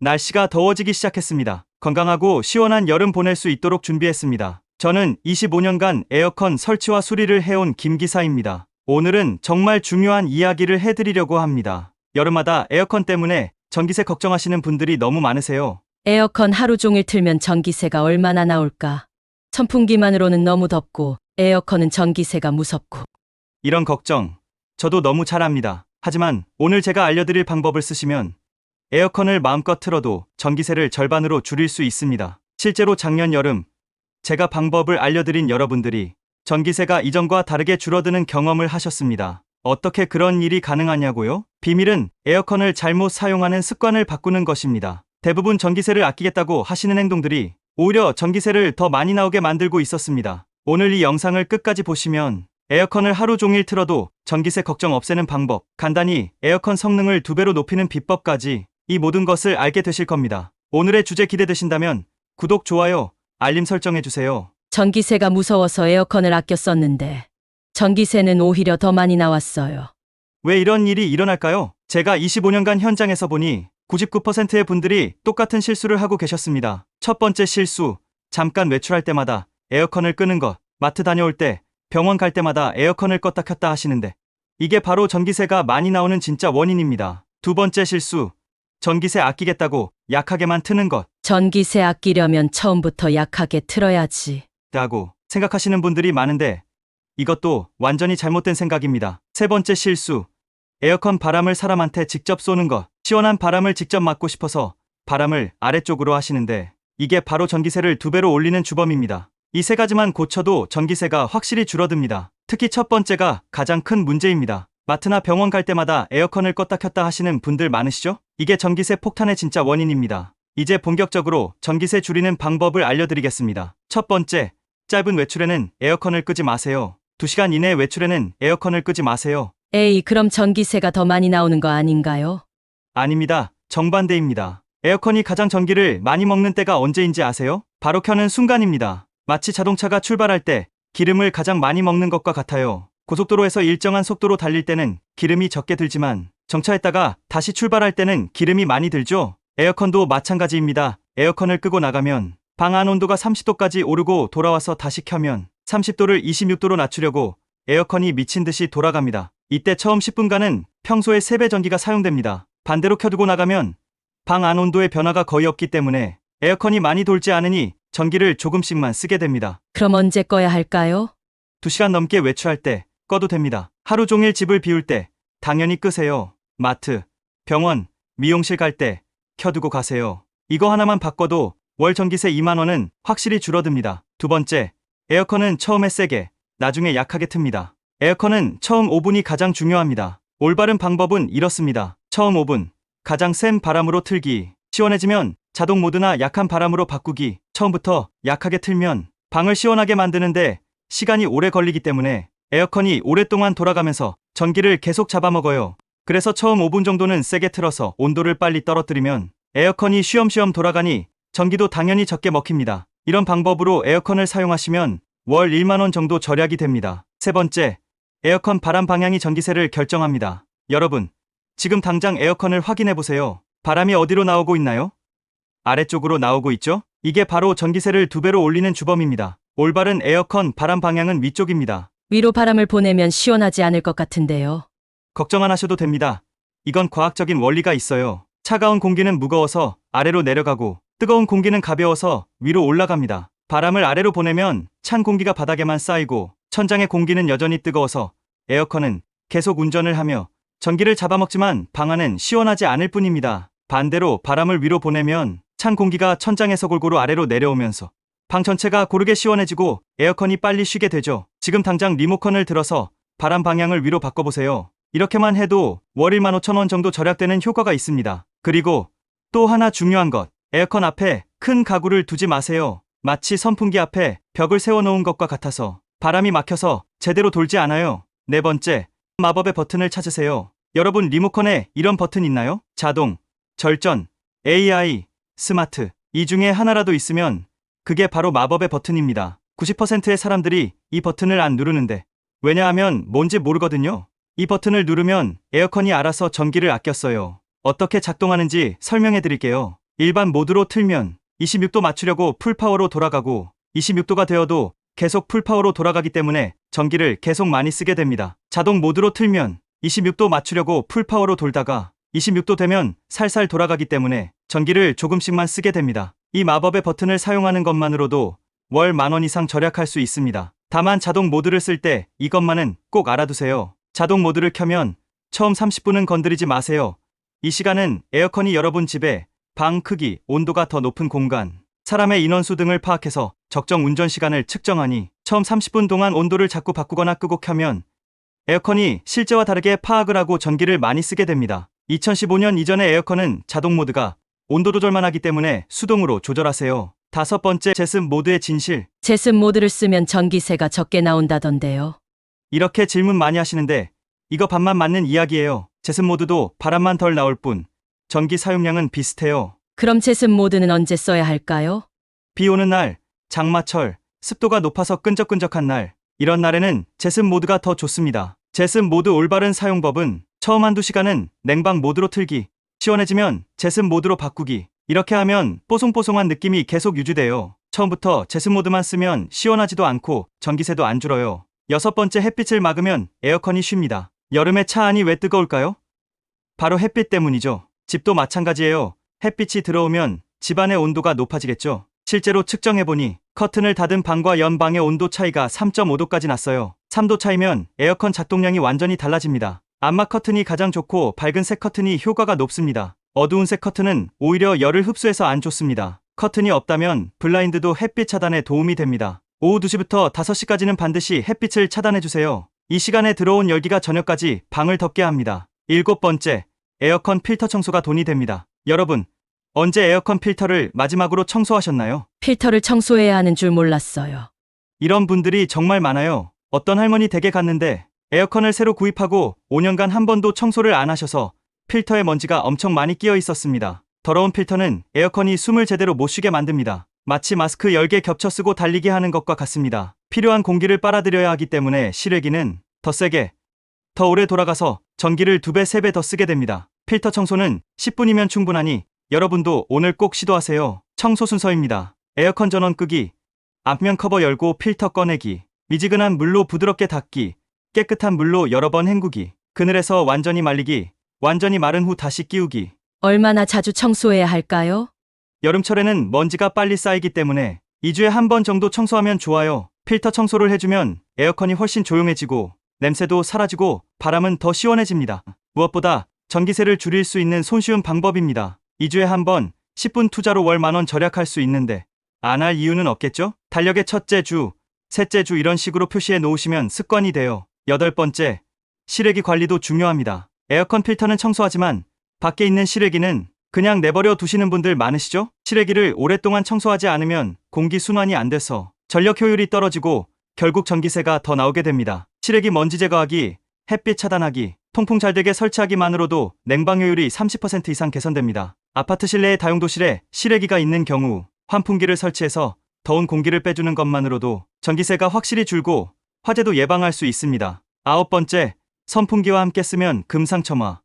날씨가 더워지기 시작했습니다. 건강하고 시원한 여름 보낼 수 있도록 준비했습니다. 저는 25년간 에어컨 설치와 수리를 해온 김 기사입니다. 오늘은 정말 중요한 이야기를 해드리려고 합니다. 여름마다 에어컨 때문에 전기세 걱정하시는 분들이 너무 많으세요. 에어컨 하루 종일 틀면 전기세가 얼마나 나올까? 선풍기만으로는 너무 덥고 에어컨은 전기세가 무섭고. 이런 걱정 저도 너무 잘 압니다. 하지만 오늘 제가 알려드릴 방법을 쓰시면 에어컨을 마음껏 틀어도 전기세를 절반으로 줄일 수 있습니다. 실제로 작년 여름 제가 방법을 알려드린 여러분들이 전기세가 이전과 다르게 줄어드는 경험을 하셨습니다. 어떻게 그런 일이 가능하냐고요? 비밀은 에어컨을 잘못 사용하는 습관을 바꾸는 것입니다. 대부분 전기세를 아끼겠다고 하시는 행동들이 오히려 전기세를 더 많이 나오게 만들고 있었습니다. 오늘 이 영상을 끝까지 보시면 에어컨을 하루 종일 틀어도 전기세 걱정 없애는 방법, 간단히 에어컨 성능을 2배로 높이는 비법까지 이 모든 것을 알게 되실 겁니다. 오늘의 주제 기대되신다면 구독, 좋아요, 알림 설정해주세요. 전기세가 무서워서 에어컨을 아껴 썼는데 전기세는 오히려 더 많이 나왔어요. 왜 이런 일이 일어날까요? 제가 25년간 현장에서 보니 99%의 분들이 똑같은 실수를 하고 계셨습니다. 첫 번째 실수, 잠깐 외출할 때마다 에어컨을 끄는 것, 마트 다녀올 때, 병원 갈 때마다 에어컨을 껐다 켰다 하시는데 이게 바로 전기세가 많이 나오는 진짜 원인입니다. 두 번째 실수, 전기세 아끼겠다고 약하게만 트는 것 전기세 아끼려면 처음부터 약하게 틀어야지. 라고 생각하시는 분들이 많은데 이것도 완전히 잘못된 생각입니다. 세 번째 실수, 에어컨 바람을 사람한테 직접 쏘는 것, 시원한 바람을 직접 맞고 싶어서 바람을 아래쪽으로 하시는데 이게 바로 전기세를 2배로 올리는 주범입니다. 이 세 가지만 고쳐도 전기세가 확실히 줄어듭니다. 특히 첫 번째가 가장 큰 문제입니다. 마트나 병원 갈 때마다 에어컨을 껐다 켰다 하시는 분들 많으시죠? 이게 전기세 폭탄의 진짜 원인입니다. 이제 본격적으로 전기세 줄이는 방법을 알려드리겠습니다. 첫 번째, 짧은 외출에는 에어컨을 끄지 마세요. 2시간 이내 외출에는 에어컨을 끄지 마세요. 에이, 그럼 전기세가 더 많이 나오는 거 아닌가요? 아닙니다. 정반대입니다. 에어컨이 가장 전기를 많이 먹는 때가 언제인지 아세요? 바로 켜는 순간입니다. 마치 자동차가 출발할 때 기름을 가장 많이 먹는 것과 같아요. 고속도로에서 일정한 속도로 달릴 때는 기름이 적게 들지만 정차했다가 다시 출발할 때는 기름이 많이 들죠? 에어컨도 마찬가지입니다. 에어컨을 끄고 나가면 방 안 온도가 30도까지 오르고 돌아와서 다시 켜면 30도를 26도로 낮추려고 에어컨이 미친 듯이 돌아갑니다. 이때 처음 10분간은 평소의 3배 전기가 사용됩니다. 반대로 켜두고 나가면 방 안 온도의 변화가 거의 없기 때문에 에어컨이 많이 돌지 않으니 전기를 조금씩만 쓰게 됩니다. 그럼 언제 꺼야 할까요? 2시간 넘게 외출할 때 꺼도 됩니다. 하루 종일 집을 비울 때 당연히 끄세요. 마트, 병원, 미용실 갈 때 켜두고 가세요. 이거 하나만 바꿔도 월 전기세 2만 원은 확실히 줄어듭니다. 두 번째, 에어컨은 처음에 세게, 나중에 약하게 틉니다. 에어컨은 처음 5분이 가장 중요합니다. 올바른 방법은 이렇습니다. 처음 5분, 가장 센 바람으로 틀기, 시원해지면 자동 모드나 약한 바람으로 바꾸기. 처음부터 약하게 틀면 방을 시원하게 만드는데 시간이 오래 걸리기 때문에 에어컨이 오랫동안 돌아가면서 전기를 계속 잡아먹어요. 그래서 처음 5분 정도는 세게 틀어서 온도를 빨리 떨어뜨리면 에어컨이 쉬엄쉬엄 돌아가니 전기도 당연히 적게 먹힙니다. 이런 방법으로 에어컨을 사용하시면 월 1만 원 정도 절약이 됩니다. 세 번째, 에어컨 바람 방향이 전기세를 결정합니다. 여러분, 지금 당장 에어컨을 확인해 보세요. 바람이 어디로 나오고 있나요? 아래쪽으로 나오고 있죠? 이게 바로 전기세를 2배로 올리는 주범입니다. 올바른 에어컨 바람 방향은 위쪽입니다. 위로 바람을 보내면 시원하지 않을 것 같은데요. 걱정 안 하셔도 됩니다. 이건 과학적인 원리가 있어요. 차가운 공기는 무거워서 아래로 내려가고 뜨거운 공기는 가벼워서 위로 올라갑니다. 바람을 아래로 보내면 찬 공기가 바닥에만 쌓이고 천장의 공기는 여전히 뜨거워서 에어컨은 계속 운전을 하며 전기를 잡아먹지만 방 안은 시원하지 않을 뿐입니다. 반대로 바람을 위로 보내면 찬 공기가 천장에서 골고루 아래로 내려오면서 방 전체가 고르게 시원해지고 에어컨이 빨리 쉬게 되죠. 지금 당장 리모컨을 들어서 바람 방향을 위로 바꿔보세요. 이렇게만 해도 월 1만 5천 원 정도 절약되는 효과가 있습니다. 그리고 또 하나 중요한 것, 에어컨 앞에 큰 가구를 두지 마세요. 마치 선풍기 앞에 벽을 세워놓은 것과 같아서 바람이 막혀서 제대로 돌지 않아요. 네 번째, 마법의 버튼을 찾으세요. 여러분 리모컨에 이런 버튼 있나요? 자동, 절전, AI, 스마트. 이 중에 하나라도 있으면 그게 바로 마법의 버튼입니다. 90%의 사람들이 이 버튼을 안 누르는데 왜냐하면 뭔지 모르거든요. 이 버튼을 누르면 에어컨이 알아서 전기를 아껴 써요. 어떻게 작동하는지 설명해 드릴게요. 일반 모드로 틀면 26도 맞추려고 풀파워로 돌아가고 26도가 되어도 계속 풀파워로 돌아가기 때문에 전기를 계속 많이 쓰게 됩니다. 자동 모드로 틀면 26도 맞추려고 풀파워로 돌다가 26도 되면 살살 돌아가기 때문에 전기를 조금씩만 쓰게 됩니다. 이 마법의 버튼을 사용하는 것만으로도 월 10,000원 이상 절약할 수 있습니다. 다만 자동 모드를 쓸 때 이것만은 꼭 알아두세요. 자동 모드를 켜면 처음 30분은 건드리지 마세요. 이 시간은 에어컨이 여러분 집에 방 크기, 온도가 더 높은 공간, 사람의 인원수 등을 파악해서 적정 운전 시간을 측정하니 처음 30분 동안 온도를 자꾸 바꾸거나 끄고 켜면 에어컨이 실제와 다르게 파악을 하고 전기를 많이 쓰게 됩니다. 2015년 이전의 에어컨은 자동 모드가 온도 조절만 하기 때문에 수동으로 조절하세요. 5번째, 제습 모드의 진실. 제습 모드를 쓰면 전기세가 적게 나온다던데요. 이렇게 질문 많이 하시는데 이거 반만 맞는 이야기예요. 제습 모드도 바람만 덜 나올 뿐 전기 사용량은 비슷해요. 그럼 제습 모드는 언제 써야 할까요? 비 오는 날, 장마철, 습도가 높아서 끈적끈적한 날, 이런 날에는 제습 모드가 더 좋습니다. 제습 모드 올바른 사용법은 처음 한두 시간은 냉방 모드로 틀기, 시원해지면 제습 모드로 바꾸기, 이렇게 하면 뽀송뽀송한 느낌이 계속 유지돼요. 처음부터 제습 모드만 쓰면 시원하지도 않고 전기세도 안 줄어요. 6번째, 햇빛을 막으면 에어컨이 쉽니다. 여름에 차 안이 왜 뜨거울까요? 바로 햇빛 때문이죠. 집도 마찬가지예요. 햇빛이 들어오면 집안의 온도가 높아지겠죠. 실제로 측정해보니 커튼을 닫은 방과 연 방의 온도 차이가 3.5도까지 났어요. 3도 차이면 에어컨 작동량이 완전히 달라집니다. 암막 커튼이 가장 좋고 밝은 색 커튼이 효과가 높습니다. 어두운 색 커튼은 오히려 열을 흡수해서 안 좋습니다. 커튼이 없다면 블라인드도 햇빛 차단에 도움이 됩니다. 오후 2시부터 5시까지는 반드시 햇빛을 차단해주세요. 이 시간에 들어온 열기가 저녁까지 방을 덥게 합니다. 7번째, 에어컨 필터 청소가 돈이 됩니다. 여러분, 언제 에어컨 필터를 마지막으로 청소하셨나요? 필터를 청소해야 하는 줄 몰랐어요. 이런 분들이 정말 많아요. 어떤 할머니 댁에 갔는데 에어컨을 새로 구입하고 5년간 한 번도 청소를 안 하셔서 필터에 먼지가 엄청 많이 끼어 있었습니다. 더러운 필터는 에어컨이 숨을 제대로 못 쉬게 만듭니다. 마치 마스크 10개 겹쳐 쓰고 달리기 하는 것과 같습니다. 필요한 공기를 빨아들여야 하기 때문에 실외기는 더 세게, 더 오래 돌아가서 전기를 2배, 3배 더 쓰게 됩니다. 필터 청소는 10분이면 충분하니 여러분도 오늘 꼭 시도하세요. 청소 순서입니다. 에어컨 전원 끄기, 앞면 커버 열고 필터 꺼내기, 미지근한 물로 부드럽게 닦기, 깨끗한 물로 여러 번 헹구기, 그늘에서 완전히 말리기, 완전히 마른 후 다시 끼우기. 얼마나 자주 청소해야 할까요? 여름철에는 먼지가 빨리 쌓이기 때문에 2주에 한 번 정도 청소하면 좋아요. 필터 청소를 해주면 에어컨이 훨씬 조용해지고 냄새도 사라지고 바람은 더 시원해집니다. 무엇보다 전기세를 줄일 수 있는 손쉬운 방법입니다. 2주에 한 번 10분 투자로 월 10,000원 절약할 수 있는데 안 할 이유는 없겠죠? 달력의 첫째 주, 셋째 주 이런 식으로 표시해 놓으시면 습관이 돼요. 8번째, 실외기 관리도 중요합니다. 에어컨 필터는 청소하지만 밖에 있는 실외기는 그냥 내버려 두시는 분들 많으시죠? 실외기를 오랫동안 청소하지 않으면 공기 순환이 안 돼서 전력 효율이 떨어지고 결국 전기세가 더 나오게 됩니다. 실외기 먼지 제거하기, 햇빛 차단하기, 통풍 잘 되게 설치하기만으로도 냉방 효율이 30% 이상 개선됩니다. 아파트 실내의 다용도실에 실외기가 있는 경우 환풍기를 설치해서 더운 공기를 빼주는 것만으로도 전기세가 확실히 줄고 화재도 예방할 수 있습니다. 9번째, 선풍기와 함께 쓰면 금상첨화.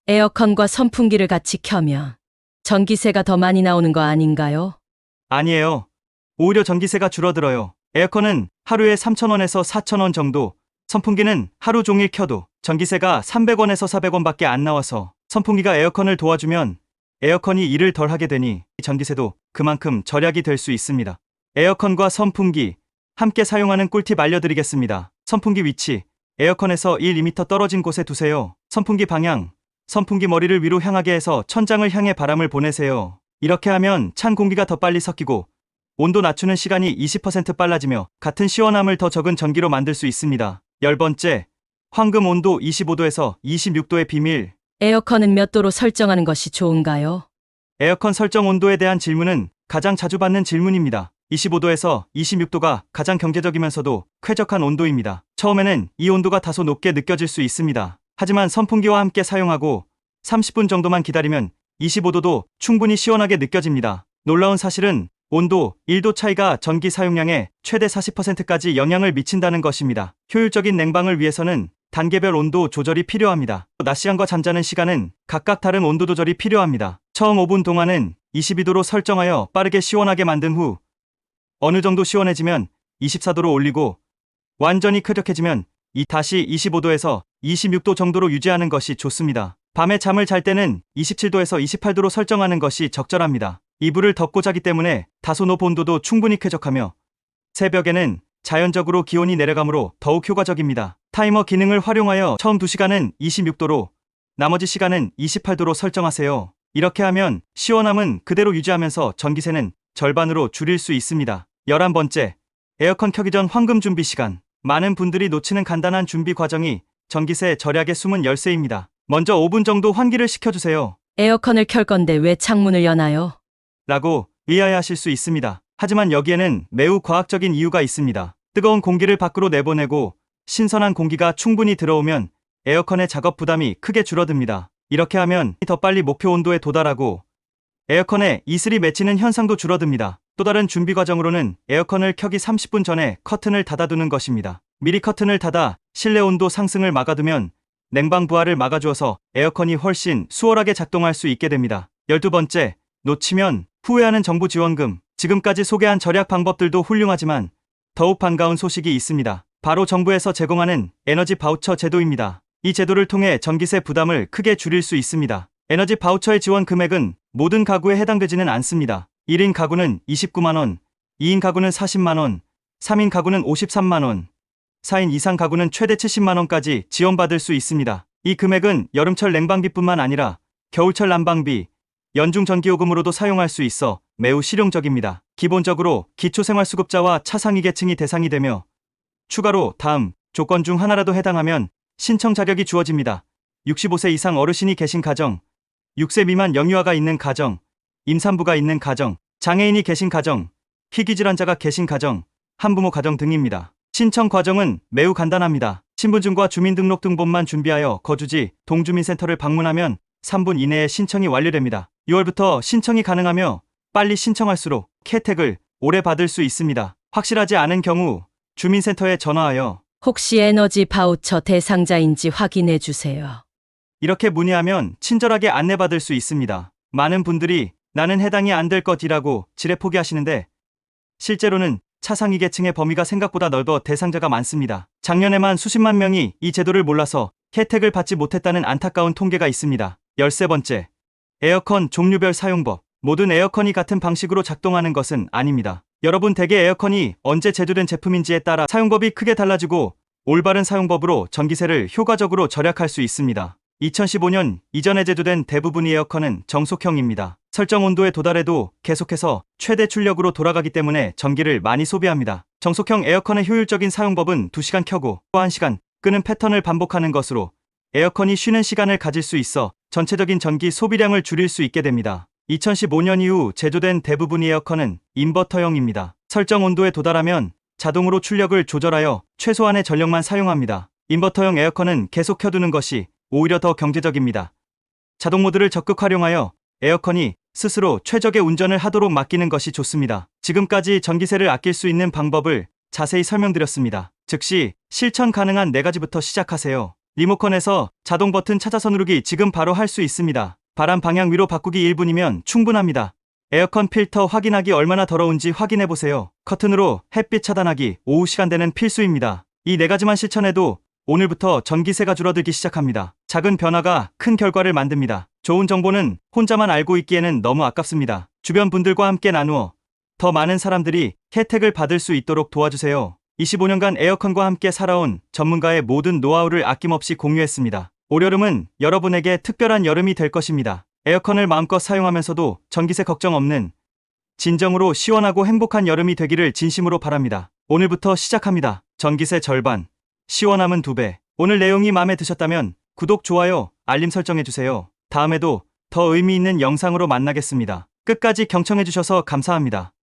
에어컨과 선풍기를 같이 켜면 전기세가 더 많이 나오는 거 아닌가요? 아니에요. 오히려 전기세가 줄어들어요. 에어컨은 하루에 3,000원에서 4,000원 정도, 선풍기는 하루 종일 켜도 전기세가 300원에서 400원밖에 안 나와서 선풍기가 에어컨을 도와주면 에어컨이 일을 덜 하게 되니 전기세도 그만큼 절약이 될 수 있습니다. 에어컨과 선풍기 함께 사용하는 꿀팁 알려드리겠습니다. 선풍기 위치, 에어컨에서 1~2m 떨어진 곳에 두세요. 선풍기 방향, 선풍기 머리를 위로 향하게 해서 천장을 향해 바람을 보내세요. 이렇게 하면 찬 공기가 더 빨리 섞이고 온도 낮추는 시간이 20% 빨라지며 같은 시원함을 더 적은 전기로 만들 수 있습니다. 10번째, 황금 온도 25도에서 26도의 비밀. 에어컨은 몇 도로 설정하는 것이 좋은가요? 에어컨 설정 온도에 대한 질문은 가장 자주 받는 질문입니다. 25도에서 26도가 가장 경제적이면서도 쾌적한 온도입니다. 처음에는 이 온도가 다소 높게 느껴질 수 있습니다. 하지만 선풍기와 함께 사용하고 30분 정도만 기다리면 25도도 충분히 시원하게 느껴집니다. 놀라운 사실은 온도 1도 차이가 전기 사용량에 최대 40%까지 영향을 미친다는 것입니다. 효율적인 냉방을 위해서는 단계별 온도 조절이 필요합니다. 낮 시간과 잠자는 시간은 각각 다른 온도 조절이 필요합니다. 처음 5분 동안은 22도로 설정하여 빠르게 시원하게 만든 후 어느 정도 시원해지면 24도로 올리고 완전히 쾌적해지면 다시 25도에서 26도 정도로 유지하는 것이 좋습니다. 밤에 잠을 잘 때는 27도에서 28도로 설정하는 것이 적절합니다. 이불을 덮고 자기 때문에 다소 높은 온도도 충분히 쾌적하며 새벽에는 자연적으로 기온이 내려가므로 더욱 효과적입니다. 타이머 기능을 활용하여 처음 2시간은 26도로 나머지 시간은 28도로 설정하세요. 이렇게 하면 시원함은 그대로 유지하면서 전기세는 절반으로 줄일 수 있습니다. 11번째, 에어컨 켜기 전 황금 준비 시간. 많은 분들이 놓치는 간단한 준비 과정이 전기세 절약의 숨은 열쇠입니다. 먼저 5분 정도 환기를 시켜주세요. 에어컨을 켤 건데 왜 창문을 여나요? 라고 의아해하실 수 있습니다. 하지만 여기에는 매우 과학적인 이유가 있습니다. 뜨거운 공기를 밖으로 내보내고 신선한 공기가 충분히 들어오면 에어컨의 작업 부담이 크게 줄어듭니다. 이렇게 하면 더 빨리 목표 온도에 도달하고 에어컨에 이슬이 맺히는 현상도 줄어듭니다. 또 다른 준비 과정으로는 에어컨을 켜기 30분 전에 커튼을 닫아두는 것입니다. 미리 커튼을 닫아 실내 온도 상승을 막아두면 냉방 부하를 막아주어서 에어컨이 훨씬 수월하게 작동할 수 있게 됩니다. 12번째, 놓치면 후회하는 정부 지원금. 지금까지 소개한 절약 방법들도 훌륭하지만 더욱 반가운 소식이 있습니다. 바로 정부에서 제공하는 에너지 바우처 제도입니다. 이 제도를 통해 전기세 부담을 크게 줄일 수 있습니다. 에너지 바우처의 지원 금액은 모든 가구에 해당되지는 않습니다. 1인 가구는 29만원, 2인 가구는 40만원, 3인 가구는 53만원, 4인 이상 가구는 최대 70만원까지 지원받을 수 있습니다. 이 금액은 여름철 냉방비뿐만 아니라 겨울철 난방비, 연중 전기요금으로도 사용할 수 있어 매우 실용적입니다. 기본적으로 기초생활수급자와 차상위 계층이 대상이 되며 추가로 다음 조건 중 하나라도 해당하면 신청 자격이 주어집니다. 65세 이상 어르신이 계신 가정, 6세 미만 영유아가 있는 가정, 임산부가 있는 가정, 장애인이 계신 가정, 희귀질환자가 계신 가정, 한부모 가정 등입니다. 신청 과정은 매우 간단합니다. 신분증과 주민등록등본만 준비하여 거주지 동주민센터를 방문하면 3분 이내에 신청이 완료됩니다. 6월부터 신청이 가능하며 빨리 신청할수록 혜택을 오래 받을 수 있습니다. 확실하지 않은 경우 주민센터에 전화하여 혹시 에너지 바우처 대상자인지 확인해 주세요. 이렇게 문의하면 친절하게 안내받을 수 있습니다. 많은 분들이 나는 해당이 안 될 것이라고 지레 포기하시는데 실제로는 차상위 계층의 범위가 생각보다 넓어 대상자가 많습니다. 작년에만 수십만 명이 이 제도를 몰라서 혜택을 받지 못했다는 안타까운 통계가 있습니다. 13번째, 에어컨 종류별 사용법. 모든 에어컨이 같은 방식으로 작동하는 것은 아닙니다. 여러분 댁의 에어컨이 언제 제조된 제품인지에 따라 사용법이 크게 달라지고 올바른 사용법으로 전기세를 효과적으로 절약할 수 있습니다. 2015년 이전에 제조된 대부분의 에어컨은 정속형입니다. 설정 온도에 도달해도 계속해서 최대 출력으로 돌아가기 때문에 전기를 많이 소비합니다. 정속형 에어컨의 효율적인 사용법은 2시간 켜고 또 1시간 끄는 패턴을 반복하는 것으로 에어컨이 쉬는 시간을 가질 수 있어 전체적인 전기 소비량을 줄일 수 있게 됩니다. 2015년 이후 제조된 대부분의 에어컨은 인버터형입니다. 설정 온도에 도달하면 자동으로 출력을 조절하여 최소한의 전력만 사용합니다. 인버터형 에어컨은 계속 켜두는 것이 오히려 더 경제적입니다. 자동 모드를 적극 활용하여 에어컨이 스스로 최적의 운전을 하도록 맡기는 것이 좋습니다. 지금까지 전기세를 아낄 수 있는 방법을 자세히 설명드렸습니다. 즉시 실천 가능한 4가지부터 시작하세요. 리모컨에서 자동 버튼 찾아서 누르기 지금 바로 할 수 있습니다. 바람 방향 위로 바꾸기 1분이면 충분합니다. 에어컨 필터 확인하기 얼마나 더러운지 확인해보세요. 커튼으로 햇빛 차단하기 오후 시간대는 필수입니다. 이 4가지만 실천해도 오늘부터 전기세가 줄어들기 시작합니다. 작은 변화가 큰 결과를 만듭니다. 좋은 정보는 혼자만 알고 있기에는 너무 아깝습니다. 주변 분들과 함께 나누어 더 많은 사람들이 혜택을 받을 수 있도록 도와주세요. 25년간 에어컨과 함께 살아온 전문가의 모든 노하우를 아낌없이 공유했습니다. 올여름은 여러분에게 특별한 여름이 될 것입니다. 에어컨을 마음껏 사용하면서도 전기세 걱정 없는 진정으로 시원하고 행복한 여름이 되기를 진심으로 바랍니다. 오늘부터 시작합니다. 전기세 절반, 시원함은 2배. 오늘 내용이 마음에 드셨다면 구독, 좋아요, 알림 설정해주세요. 다음에도 더 의미 있는 영상으로 만나겠습니다. 끝까지 경청해주셔서 감사합니다.